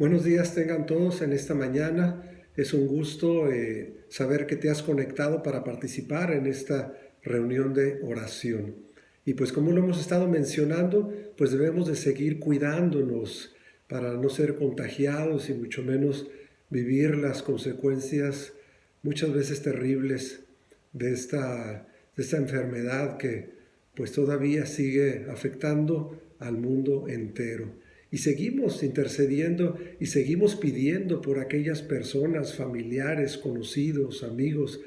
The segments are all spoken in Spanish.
Buenos días tengan todos en esta mañana. Es un gusto saber que te has conectado para participar en esta reunión de oración. Y pues como lo hemos estado mencionando, pues debemos de seguir cuidándonos para no ser contagiados y mucho menos vivir las consecuencias muchas veces terribles de esta enfermedad que pues todavía sigue afectando al mundo entero. Y seguimos intercediendo y seguimos pidiendo por aquellas personas, familiares, conocidos, amigos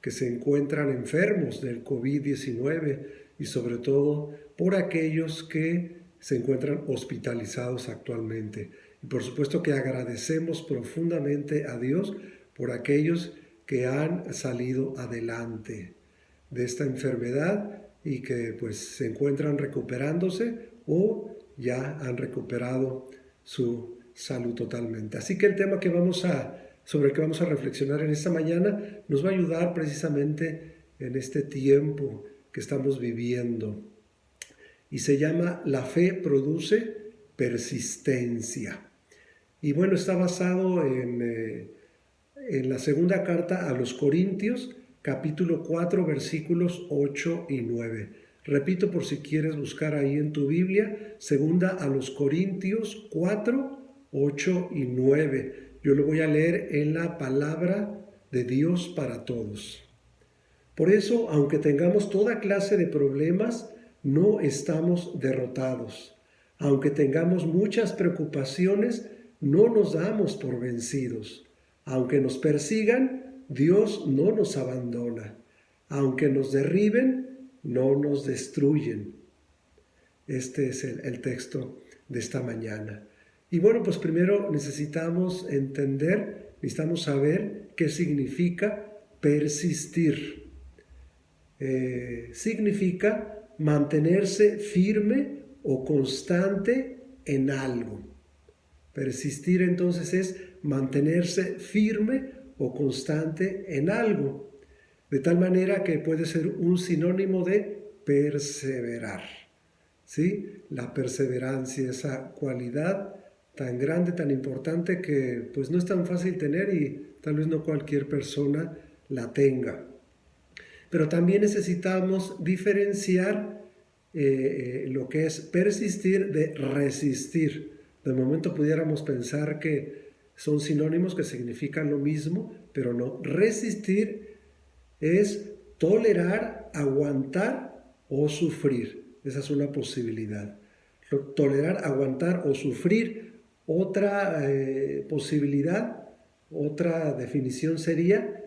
que se encuentran enfermos del COVID-19 y sobre todo por aquellos que se encuentran hospitalizados actualmente. Y por supuesto que agradecemos profundamente a Dios por aquellos que han salido adelante de esta enfermedad y que pues se encuentran recuperándose o ya han recuperado su salud totalmente. Así que el tema sobre el que vamos a reflexionar en esta mañana nos va a ayudar precisamente en este tiempo que estamos viviendo. Y se llama La fe produce persistencia. Y bueno, está basado en la segunda carta a los Corintios, capítulo 4, versículos 8 y 9. Repito por si quieres buscar ahí en tu Biblia, segunda a los Corintios 4, 8 y 9. Yo lo voy a leer en la palabra de Dios para todos. Por eso, aunque tengamos toda clase de problemas, no estamos derrotados. Aunque tengamos muchas preocupaciones, no nos damos por vencidos. Aunque nos persigan, Dios no nos abandona. Aunque nos derriben, no nos destruyen. Este es el texto de esta mañana. Y bueno, pues primero necesitamos saber qué significa persistir. Significa mantenerse firme o constante en algo. Persistir entonces es mantenerse firme o constante en algo, de tal manera que puede ser un sinónimo de perseverar. ¿Sí? La perseverancia, esa cualidad tan grande, tan importante que pues no es tan fácil tener y tal vez no cualquier persona la tenga. Pero también necesitamos diferenciar lo que es persistir de resistir. De momento pudiéramos pensar que son sinónimos que significan lo mismo, pero no. Resistir es tolerar, aguantar o sufrir. Esa es una posibilidad. Tolerar, aguantar o sufrir. Otra posibilidad, otra definición sería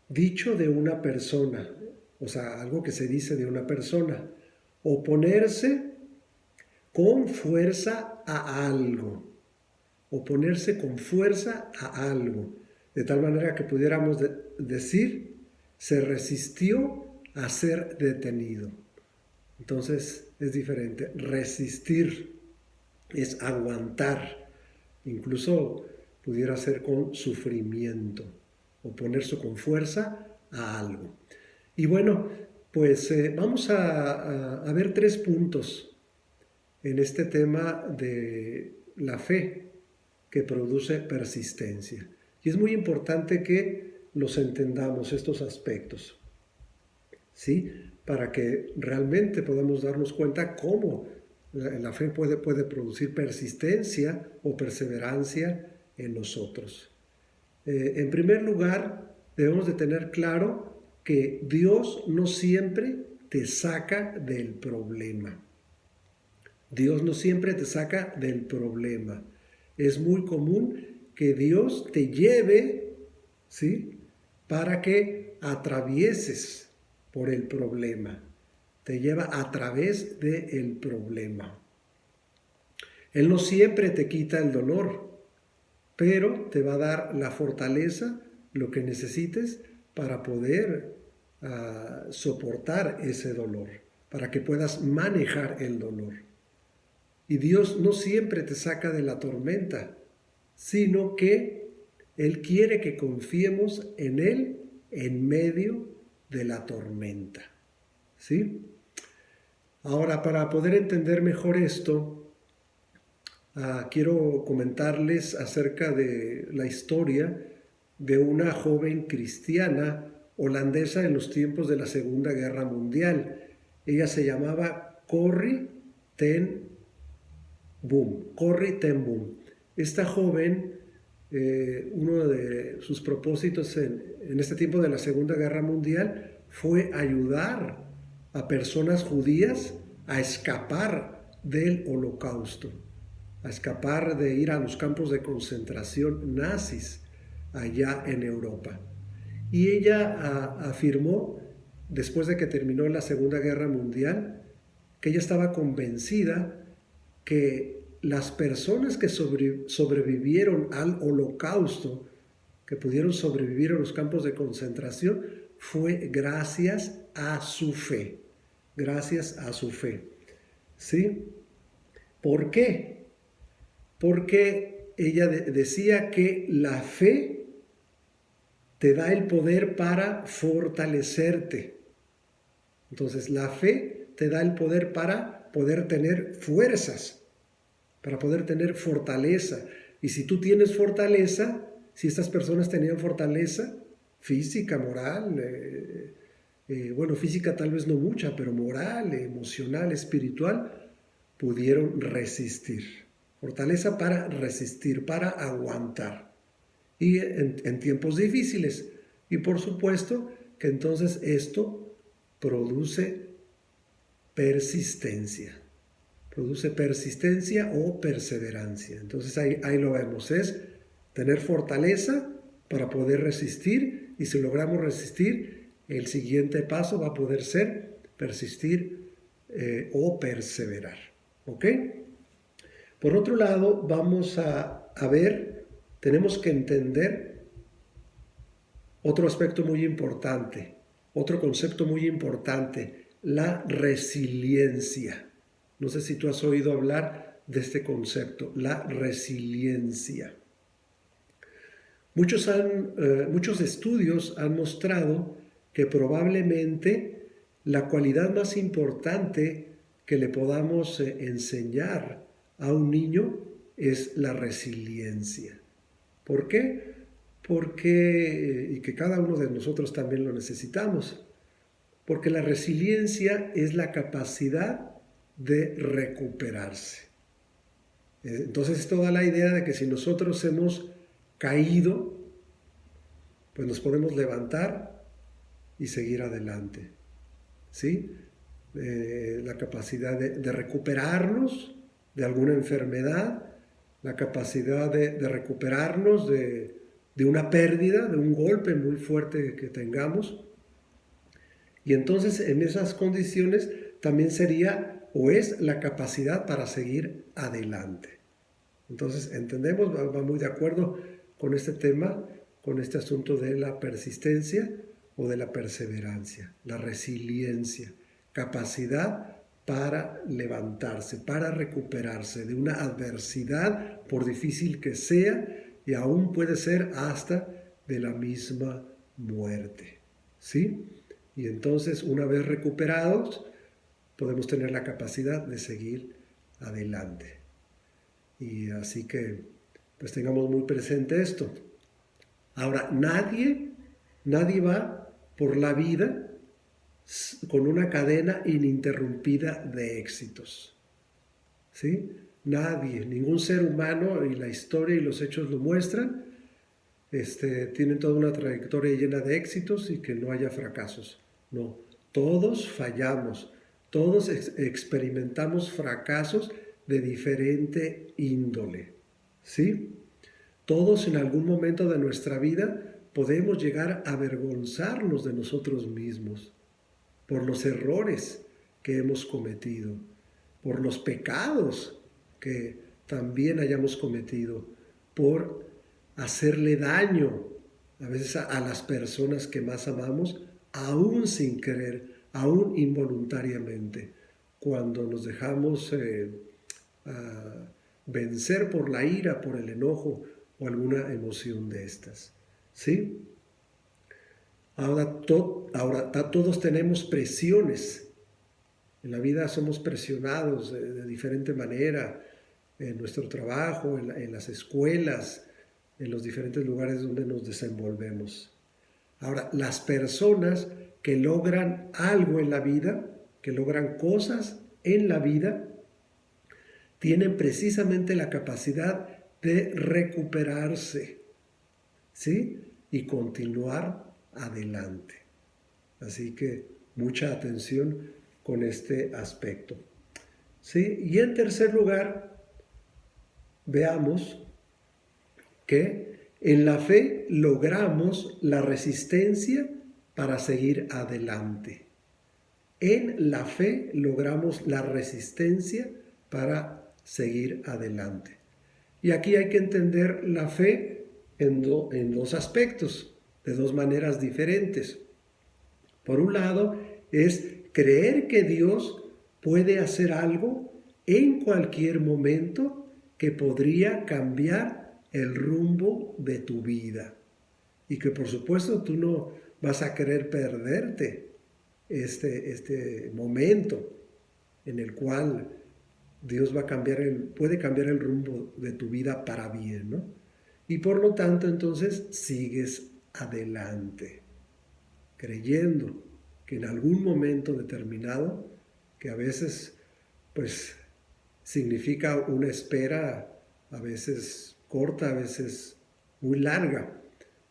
dicho de una persona, o sea, algo que se dice de una persona. Oponerse con fuerza a algo. Oponerse con fuerza a algo. De tal manera que pudiéramos decir, se resistió a ser detenido. Entonces es diferente. Resistir es aguantar. Incluso pudiera ser con sufrimiento. Oponerse con fuerza a algo. Y bueno, pues vamos a ver 3 puntos en este tema de la fe que produce persistencia. Y es muy importante que los entendamos, estos aspectos, ¿sí? Para que realmente podamos darnos cuenta cómo la fe puede producir persistencia o perseverancia en nosotros. En primer lugar, debemos de tener claro que Dios no siempre te saca del problema. Dios no siempre te saca del problema. Es muy común que Dios te lleve, ¿sí?, para que atravieses por el problema. Te lleva a través del problema. Él no siempre te quita el dolor, pero te va a dar la fortaleza, lo que necesites para poder soportar ese dolor, para que puedas manejar el dolor. Y Dios no siempre te saca de la tormenta, sino que Él quiere que confiemos en Él en medio de la tormenta. ¿Sí? Ahora, para poder entender mejor esto, Quiero comentarles acerca de la historia de una joven cristiana holandesa en los tiempos de la Segunda Guerra Mundial. Ella se llamaba Corrie ten Boom. Corrie ten Boom. Esta joven, uno de sus propósitos en este tiempo de la Segunda Guerra Mundial fue ayudar a personas judías a escapar del Holocausto, a escapar de ir a los campos de concentración nazis allá en Europa. Y ella afirmó, después de que terminó la Segunda Guerra Mundial, que ella estaba convencida que las personas que sobrevivieron al Holocausto, que pudieron sobrevivir a los campos de concentración, fue gracias a su fe. Gracias a su fe. ¿Sí? ¿Por qué? Porque ella decía que la fe te da el poder para fortalecerte. Entonces, la fe te da el poder para poder tener fuerzas, para poder tener fortaleza. Y si tú tienes fortaleza, si estas personas tenían fortaleza física, moral, bueno, física tal vez no mucha, pero moral, emocional, espiritual, pudieron resistir. Fortaleza para resistir, para aguantar. Y en tiempos difíciles. Y por supuesto que entonces esto produce persistencia. Produce persistencia o perseverancia. Entonces ahí lo vemos. Es tener fortaleza para poder resistir. Y si logramos resistir, el siguiente paso va a poder ser persistir o perseverar. ¿Ok? Por otro lado, vamos a ver, tenemos que entender otro aspecto muy importante, otro concepto muy importante, la resiliencia. No sé si tú has oído hablar de este concepto, la resiliencia. Muchos estudios han mostrado que probablemente la cualidad más importante que le podamos enseñar a un niño es la resiliencia. ¿Por qué? Y que cada uno de nosotros también lo necesitamos. Porque la resiliencia es la capacidad de recuperarse. Entonces esto da la idea de que si nosotros hemos caído, pues nos podemos levantar y seguir adelante. ¿Sí? La capacidad de recuperarnos de alguna enfermedad, la capacidad de recuperarnos de una pérdida, de un golpe muy fuerte que tengamos. Y entonces en esas condiciones también sería o es la capacidad para seguir adelante. Entonces entendemos, va muy de acuerdo con este tema, con este asunto de la persistencia o de la perseverancia, la resiliencia, capacidad para levantarse, para recuperarse de una adversidad, por difícil que sea, y aún puede ser hasta de la misma muerte. ¿Sí? Y entonces, una vez recuperados, podemos tener la capacidad de seguir adelante. Y así que, pues tengamos muy presente esto. Ahora, nadie va por la vida con una cadena ininterrumpida de éxitos. ¿Sí? Nadie, ningún ser humano, y la historia y los hechos lo muestran, tienen toda una trayectoria llena de éxitos y que no haya fracasos. No, todos fallamos, todos experimentamos fracasos de diferente índole. ¿Sí? Todos en algún momento de nuestra vida podemos llegar a avergonzarnos de nosotros mismos por los errores que hemos cometido, por los pecados que también hayamos cometido, por hacerle daño a veces a las personas que más amamos, aún sin querer, aún involuntariamente, cuando nos dejamos vencer por la ira, por el enojo o alguna emoción de estas. ¿Sí? Ahora todos tenemos presiones. En la vida somos presionados de diferente manera. en nuestro trabajo, en las escuelas, en los diferentes lugares donde nos desenvolvemos. Ahora, las personas que logran algo en la vida, que logran cosas en la vida, tienen precisamente la capacidad de recuperarse, ¿sí? Y continuar adelante. Así que mucha atención con este aspecto. ¿Sí? Y en tercer lugar, veamos que en la fe logramos la resistencia para seguir adelante. En la fe logramos la resistencia para seguir adelante. Y aquí hay que entender la fe en dos aspectos, de dos maneras diferentes. Por un lado, es creer que Dios puede hacer algo en cualquier momento que podría cambiar el rumbo de tu vida. Y que por supuesto tú no vas a querer perderte este momento en el cual Dios puede cambiar el rumbo de tu vida para bien, ¿no? Y por lo tanto entonces sigues adelante, creyendo que en algún momento determinado, que a veces pues significa una espera a veces corta, a veces muy larga,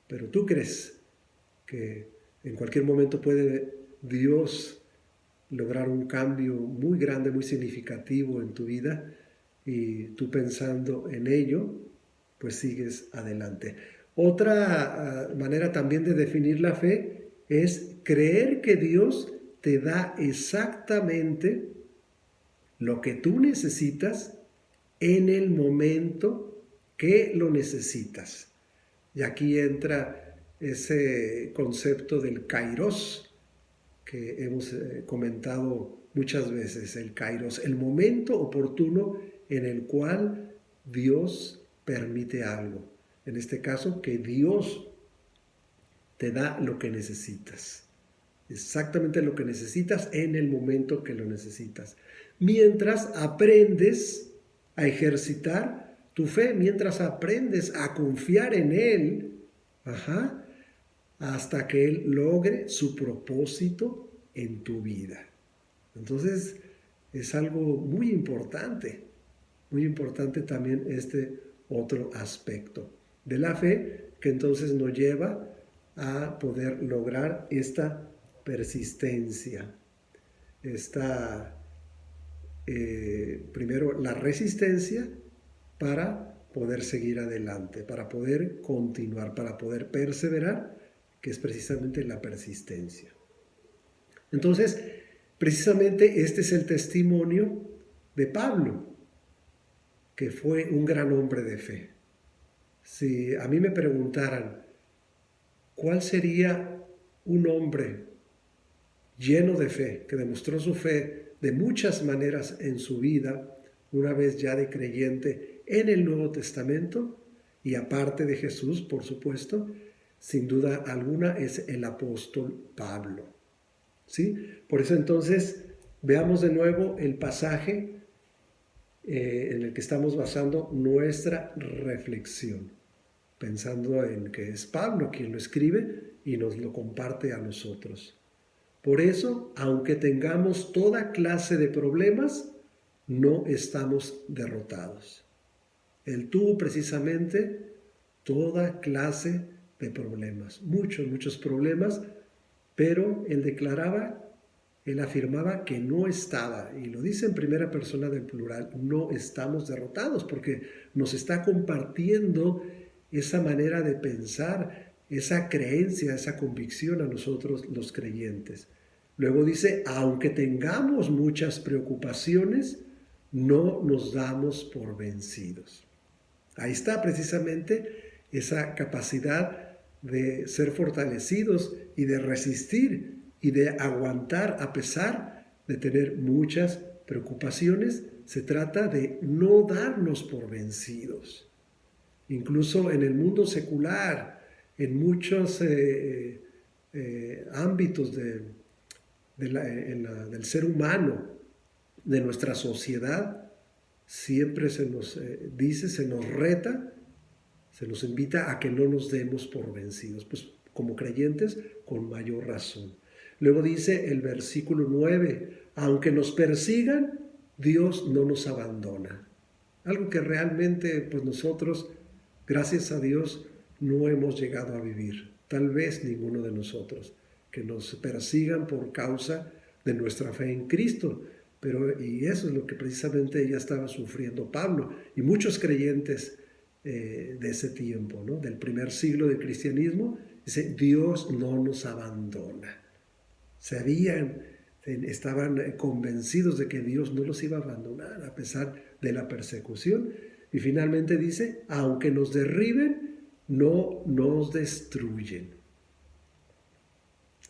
pero tú crees que en cualquier momento puede Dios lograr un cambio muy grande, muy significativo en tu vida, y tú pensando en ello, pues sigues adelante. Otra manera también de definir la fe es creer que Dios te da exactamente lo que tú necesitas en el momento que lo necesitas. Y aquí entra ese concepto del kairos que hemos comentado muchas veces, el kairos, el momento oportuno en el cual Dios permite algo. En este caso, que Dios te da lo que necesitas. Exactamente lo que necesitas en el momento que lo necesitas. Mientras aprendes a ejercitar tu fe, mientras aprendes a confiar en Él, hasta que Él logre su propósito en tu vida. Entonces, es algo muy importante también este otro aspecto de la fe, que entonces nos lleva a poder lograr esta persistencia, primero la resistencia para poder seguir adelante, para poder continuar, para poder perseverar, que es precisamente la persistencia. Entonces, precisamente este es el testimonio de Pablo, que fue un gran hombre de fe. Si a mí me preguntaran, ¿cuál sería un hombre lleno de fe, que demostró su fe de muchas maneras en su vida, una vez ya de creyente en el Nuevo Testamento, y aparte de Jesús, por supuesto, sin duda alguna es el apóstol Pablo? ¿Sí? Por eso entonces veamos de nuevo el pasaje en el que estamos basando nuestra reflexión, pensando en que es Pablo quien lo escribe y nos lo comparte a nosotros. Por eso, aunque tengamos toda clase de problemas, no estamos derrotados. Él tuvo precisamente toda clase de problemas, muchos problemas, pero él afirmaba que no estaba, y lo dice en primera persona del plural, no estamos derrotados, porque nos está compartiendo esa manera de pensar, esa creencia, esa convicción a nosotros los creyentes. Luego dice, aunque tengamos muchas preocupaciones, no nos damos por vencidos. Ahí está precisamente esa capacidad de ser fortalecidos y de resistir y de aguantar a pesar de tener muchas preocupaciones. Se trata de no darnos por vencidos. Incluso en el mundo secular, en muchos ámbitos del ser humano, de nuestra sociedad, siempre se nos dice, se nos reta, se nos invita a que no nos demos por vencidos. Pues como creyentes, con mayor razón. Luego dice el versículo 9, aunque nos persigan, Dios no nos abandona. Algo que realmente pues nosotros, gracias a Dios, no hemos llegado a vivir. Tal vez ninguno de nosotros, que nos persigan por causa de nuestra fe en Cristo. Y eso es lo que precisamente ella estaba sufriendo Pablo y muchos creyentes de ese tiempo, ¿no? Del primer siglo del cristianismo. Dice, Dios no nos abandona. Estaban convencidos de que Dios no los iba a abandonar a pesar de la persecución. Y finalmente dice, aunque nos derriben, no nos destruyen.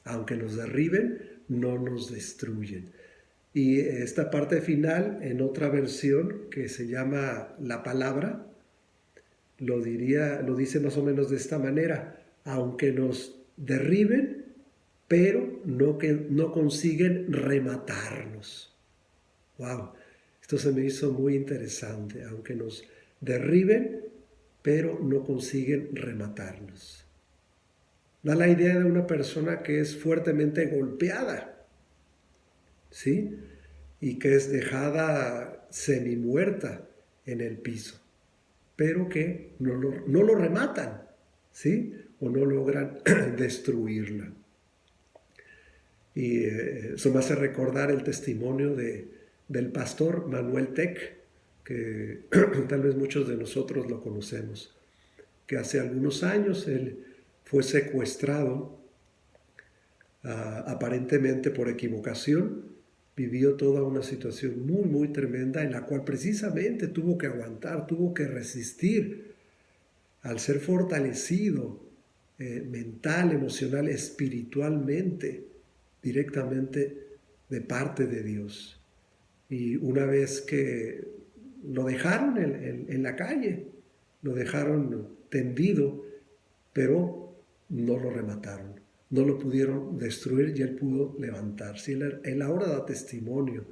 Aunque nos derriben, no nos destruyen. Y esta parte final, en otra versión que se llama La Palabra, lo dice más o menos de esta manera, aunque nos derriben, pero no consiguen rematarnos. ¡Wow! Esto se me hizo muy interesante, aunque nos derriben, pero no consiguen rematarnos. Da la idea de una persona que es fuertemente golpeada, ¿sí? Y que es dejada semi-muerta en el piso, pero que no lo rematan, ¿sí? O no logran destruirla. Y eso me hace recordar el testimonio del pastor Manuel Tech, que tal vez muchos de nosotros lo conocemos, que hace algunos años él fue secuestrado aparentemente por equivocación, vivió toda una situación muy, muy tremenda en la cual precisamente tuvo que aguantar, tuvo que resistir al ser fortalecido mental, emocional, espiritualmente, directamente de parte de Dios. Y una vez que lo dejaron en la calle, lo dejaron tendido, pero no lo remataron, no lo pudieron destruir y él pudo levantarse. Él ahora da testimonio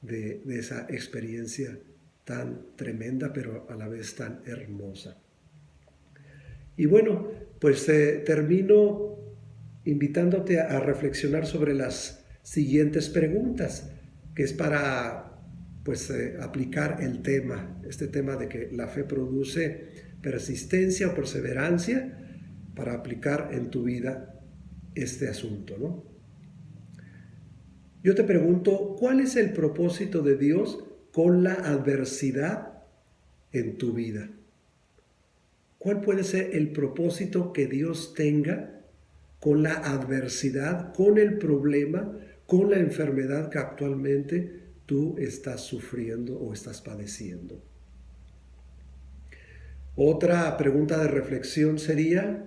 de esa experiencia tan tremenda, pero a la vez tan hermosa. Y bueno, pues termino invitándote a reflexionar sobre las siguientes preguntas, que es para aplicar este tema de que la fe produce persistencia o perseverancia, para aplicar en tu vida este asunto, ¿no? Yo te pregunto, ¿cuál es el propósito de Dios con la adversidad en tu vida? ¿Cuál puede ser el propósito que Dios tenga con la adversidad, con el problema, con la enfermedad que actualmente tú estás sufriendo o estás padeciendo? Otra pregunta de reflexión sería,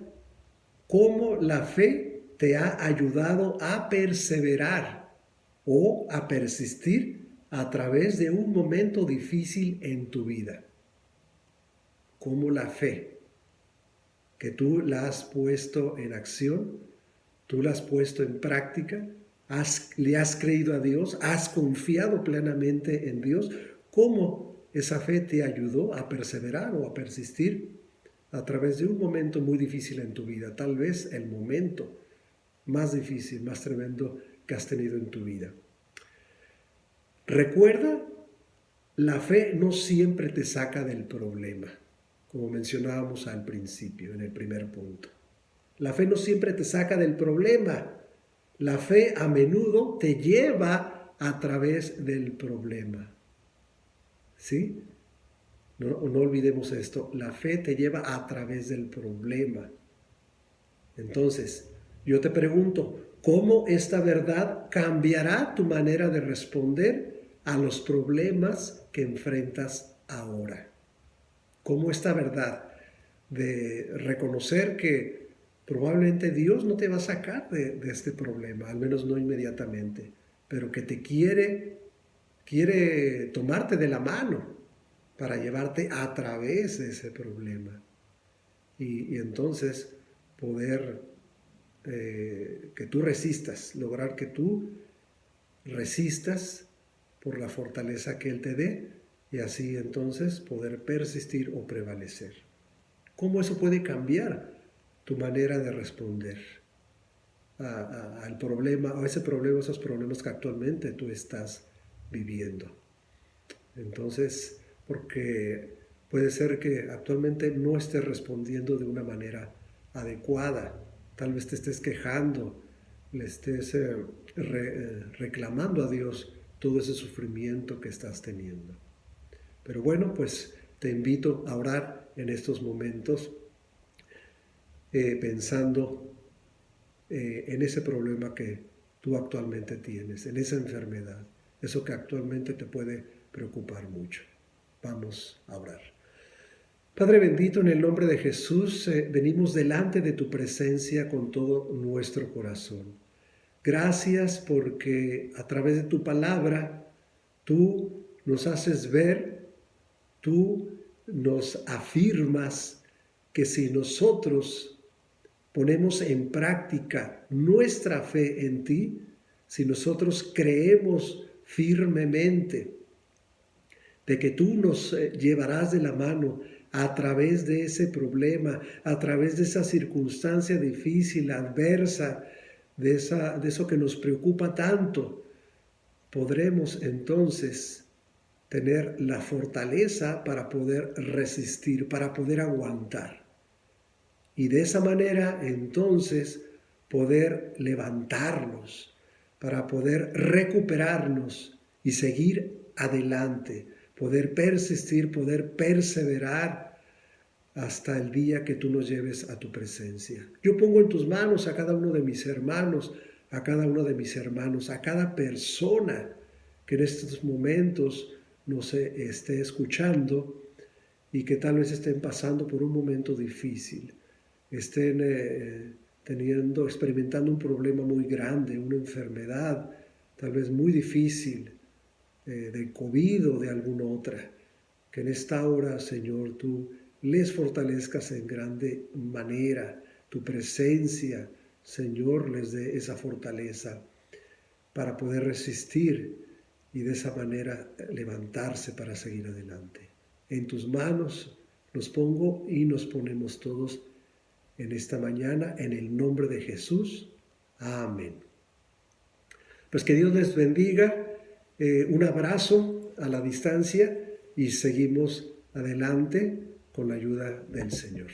¿cómo la fe te ha ayudado a perseverar o a persistir a través de un momento difícil en tu vida? ¿Cómo la fe, que tú la has puesto en acción, tú la has puesto en práctica, le has creído a Dios, has confiado plenamente en Dios, cómo esa fe te ayudó a perseverar o a persistir a través de un momento muy difícil en tu vida, tal vez el momento más difícil, más tremendo que has tenido en tu vida? Recuerda, la fe no siempre te saca del problema, como mencionábamos al principio, en el primer punto. La fe no siempre te saca del problema. La fe a menudo te lleva a través del problema. ¿Sí? No olvidemos esto. La fe te lleva a través del problema. Entonces, yo te pregunto, ¿cómo esta verdad cambiará tu manera de responder a los problemas que enfrentas ahora? ¿Cómo esta verdad de reconocer que probablemente Dios no te va a sacar de este problema, al menos no inmediatamente, pero que te quiere tomarte de la mano para llevarte a través de ese problema? Y entonces poder que tú resistas, lograr que tú resistas por la fortaleza que Él te dé y así entonces poder persistir o prevalecer. ¿Cómo eso puede cambiar tu manera de responder al problema, a ese problema, esos problemas que actualmente tú estás viviendo? Entonces, porque puede ser que actualmente no estés respondiendo de una manera adecuada, tal vez te estés quejando, le estés reclamando a Dios todo ese sufrimiento que estás teniendo. Pero bueno, pues te invito a orar en estos momentos pensando en ese problema que tú actualmente tienes, en esa enfermedad, eso que actualmente te puede preocupar mucho. Vamos a orar. Padre bendito, en el nombre de Jesús, venimos delante de tu presencia con todo nuestro corazón. Gracias porque a través de tu palabra tú nos haces ver, tú nos afirmas que si nosotros ponemos en práctica nuestra fe en ti, si nosotros creemos firmemente de que tú nos llevarás de la mano a través de ese problema, a través de esa circunstancia difícil, adversa, de eso que nos preocupa tanto, podremos entonces tener la fortaleza para poder resistir, para poder aguantar. Y de esa manera entonces poder levantarnos, para poder recuperarnos y seguir adelante, poder persistir, poder perseverar hasta el día que tú nos lleves a tu presencia. Yo pongo en tus manos a cada uno de mis hermanos, a cada uno de mis hermanos, a cada persona que en estos momentos nos esté escuchando y que tal vez estén pasando por un momento difícil, estén experimentando un problema muy grande, una enfermedad tal vez muy difícil, de COVID o de alguna otra, que en esta hora, Señor, tú les fortalezcas en grande manera, tu presencia, Señor, les dé esa fortaleza para poder resistir y de esa manera levantarse para seguir adelante. En tus manos los pongo y nos ponemos todos en esta mañana, en el nombre de Jesús. Amén. Pues que Dios les bendiga. Un abrazo a la distancia y seguimos adelante con la ayuda del Señor.